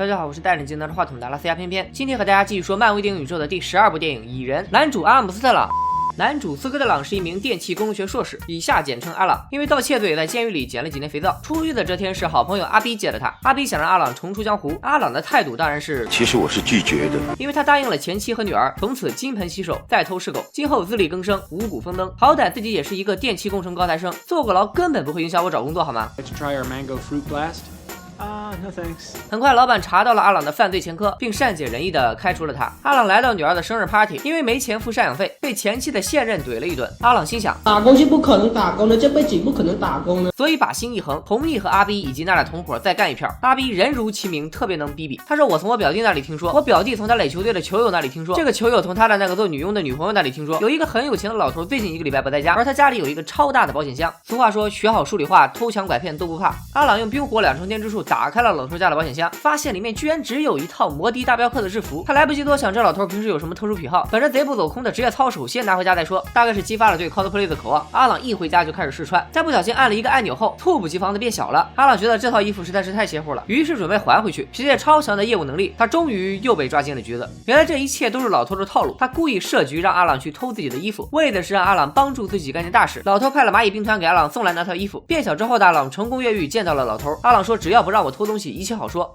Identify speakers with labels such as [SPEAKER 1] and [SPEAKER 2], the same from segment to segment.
[SPEAKER 1] 大家好，我是带着镜拿着话筒的阿拉斯加偏偏，今天和大家继续说漫威电影宇宙的第12部电影《蚁人》。男主阿拉姆斯特朗。男主斯科特朗是一名电气工程学硕士，以下简称阿朗。因为盗窃罪在监狱里捡了几年肥皂。出狱的这天是好朋友阿 B 接了他。阿 B 想让阿朗重出江湖，阿朗的态度当然是，
[SPEAKER 2] 其实我是拒绝的，
[SPEAKER 1] 因为他答应了前妻和女儿，从此金盆洗手，再偷是狗，今后自力更生，五谷丰登。好歹自己也是一个电气工程高材生，坐过牢根本不会影响我找工作，好吗？
[SPEAKER 3] No thanks.
[SPEAKER 1] 很快，老板查到了阿朗的犯罪前科，并善解人意的开除了他。阿朗来到女儿的生日 party， 因为没钱付赡养费，被前妻的现任怼了一顿。阿朗心想，
[SPEAKER 4] 打工是不可能打工的，这辈子不可能打工的，
[SPEAKER 1] 所以把心一横，同意和阿 B 以及那俩同伙再干一票。阿 B 人如其名，特别能逼逼。他说：“我从我表弟那里听说，我表弟从他垒球队的球友那里听说，这个球友从他的那个做女佣的女朋友那里听说，有一个很有钱的老头最近1个礼拜不在家，而他家里有一个超大的保险箱。俗话说，学好数理化，偷抢拐骗都不怕。”阿朗用冰火2重天之术打开了老头家的保险箱，发现里面居然只有一套摩的大镖客的制服。他来不及多想这老头平时有什么特殊癖好，本着贼不走空的职业操守，先拿回家再说。大概是激发了对 cosplay 的渴望，阿朗一回家就开始试穿，在不小心按了一个按钮后，猝不及防的变小了。阿朗觉得这套衣服实在是太邪乎了，于是准备还回去。凭借超强的业务能力，他终于又被抓进了局子。原来这一切都是老头的套路，他故意设局让阿朗去偷自己的衣服，为的是让阿朗帮助自己干件大事。老头派了蚂蚁兵团给阿朗送来那套衣服。变小之后的阿朗成功越狱，见到了老头。阿朗说：“只要不让我偷东西，一切好说。”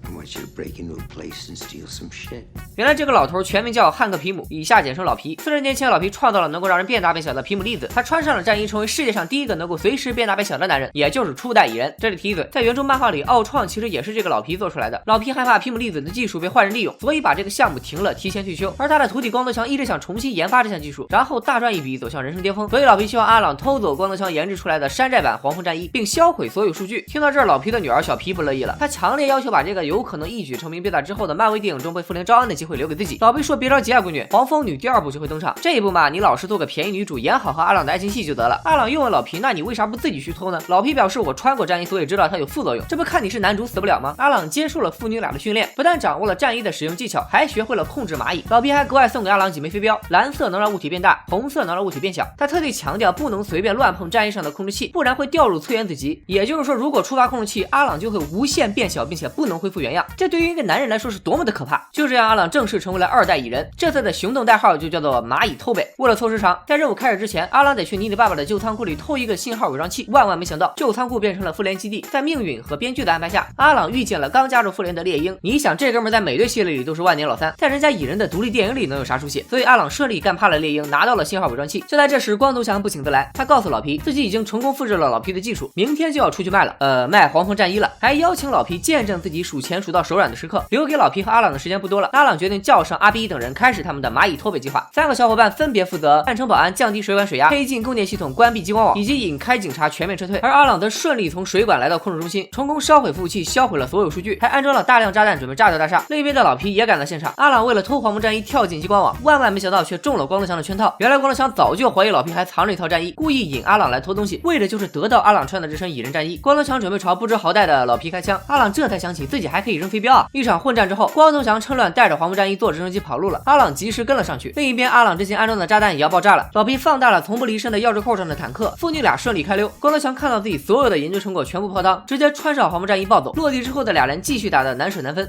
[SPEAKER 1] 原来这个老头全名叫汉克皮姆，以下简称老皮。40年前，老皮创造了能够让人变大变小的皮姆粒子，他穿上了战衣，成为世界上第一个能够随时变大变小的男人，也就是初代蚁人。这里提一嘴，在原著漫画里，奥创其实也是这个老皮做出来的。老皮害怕皮姆粒子的技术被坏人利用，所以把这个项目停了，提前退休。而他的徒弟光头强一直想重新研发这项技术，然后大赚一笔，走向人生巅峰。所以老皮希望阿朗偷走光头强研制出来的山寨版黄蜂战衣，并销毁所有数据。听到这儿，老皮的女儿小皮不乐意了，她强烈要求把这个有可能一举成名变大之后的漫威电影中被复联招安的机会留给自己。老皮说：“别着急啊，闺女，黄蜂女第2部就会登场，这一部嘛，你老实做个便宜女主，演好和阿朗的爱情戏就得了。”阿朗又问老皮：“那你为啥不自己去偷呢？”老皮表示：“我穿过战衣，所以知道它有副作用，这不看你是男主死不了吗？”阿朗接受了父女俩的训练，不但掌握了战衣的使用技巧，还学会了控制蚂蚁。老皮还格外送给阿朗几枚飞镖，蓝色能让物体变大，红色能让物体变小。他特地强调不能随便乱碰战衣上的控制器，不然会掉入次元子级。也就是说，如果触发控制器，阿朗就会无限变小，并且不能恢复原样。这对于一个男人来说是多么的可怕！就这样，阿朗正式成为了2代蚁人。这次的行动代号就叫做蚂蚁偷北。为了凑时长，在任务开始之前，阿朗得去妮妮爸爸的旧仓库里偷一个信号伪装器。万没想到，旧仓库变成了复联基地。在命运和编剧的安排下，阿朗遇见了刚加入复联的猎鹰。你想，这哥们在美队系列里都是万年老三，在人家蚁人的独立电影里能有啥出息？所以阿朗顺利干趴了猎鹰，拿到了信号伪装器。就在这时，光头强不请自来，他告诉老皮自己已经成功复制了老皮的技术，明天就要出去卖了，卖黄蜂战衣了，还邀请老皮见证自己数钱数到手软的时刻。留给老皮和阿朗的时间不多了，阿朗决定叫上阿 B 等人，开始他们的蚂蚁偷北计划。3个小伙伴分别负责暗城保安、降低水管水压、黑进供电系统、关闭激光网，以及引开警察全面撤退。而阿朗则顺利从水管来到控制中心，成功烧毁服务器，销毁了所有数据，还安装了大量炸弹，准备炸掉大厦。另一边的老皮也赶到现场，阿朗为了偷黄蜂战衣跳进激光网，万没想到却中了光头强的圈套。原来光头强早就怀疑老皮还藏着一套战衣，故意引阿朗来偷东西，为的就是得到阿朗穿的这身蚁人战衣。光头强准备朝不知好歹的老皮开枪，阿朗这才想起自己还可以扔飞镖啊！一场混战之后，光头强趁乱带着黄蜂战衣坐直升机跑路了，阿朗及时跟了上去。另一边，阿朗之前安装的炸弹也要爆炸了，老皮放大了从不离身的钥匙扣上的坦克，父女俩顺利开溜。光头强看到自己所有的研究成果全部泡汤，直接穿上黄蜂战衣暴走。落地之后的俩人继续打得难舍难分。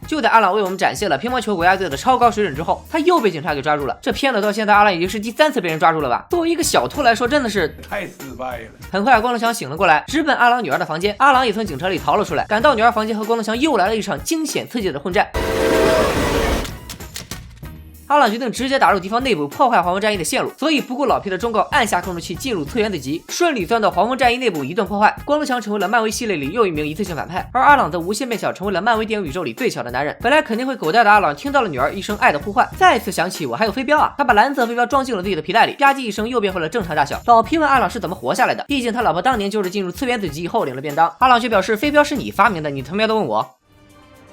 [SPEAKER 1] 就在阿朗为我们展现了乒乓球国家队的超高水准之后，他又被警察给抓住了。这片子到现在，阿朗已经是第3次被人抓住了吧？作为一个小偷来说，真的是
[SPEAKER 3] 太失败了。
[SPEAKER 1] 很快，光头强醒了过来，直奔阿朗女儿的房间。阿朗也从警车里逃了出来，赶到女儿房间，和光头强又来了一场惊险刺激的混战。阿朗决定直接打入敌方内部，破坏黄蜂战衣的线路，所以不顾老皮的忠告，按下控制器进入次元子级，顺利钻到黄蜂战衣内部一顿破坏。光头强成为了漫威系列里又一名一次性反派，而阿朗则无限变小，成为了漫威电影宇宙里最小的男人。本来肯定会狗带的阿朗，听到了女儿一声爱的呼唤，再次想起我还有飞镖啊！他把蓝色飞镖装进了自己的皮带里，吧唧一声又变回了正常大小。老皮问阿朗是怎么活下来的，毕竟他老婆当年就是进入次元子级以后领了便当。阿朗却表示飞镖是你发明的，你他妈的问我。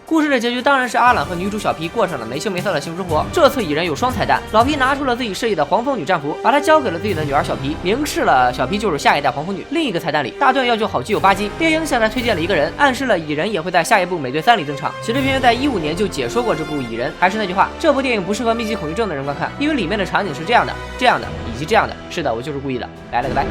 [SPEAKER 1] 故事的结局当然是阿朗和女主小皮过上了没羞没臊的幸福生活。这次蚁人有双彩蛋，老皮拿出了自己设计的黄蜂女战服，把它交给了自己的女儿小皮，明示了小皮就是下一代黄蜂女。另一个彩蛋里，大段要求好基友巴基，猎鹰向他推荐了一个人，暗示了蚁人也会在下一部美队3里登场。其实偏偏在15年就解说过这部蚁人，还是那句话，这部电影不适合密集恐惧症的人观看，因为里面的场景是这样的、这样的以及这样的。是的，我就是故意的，拜了个拜。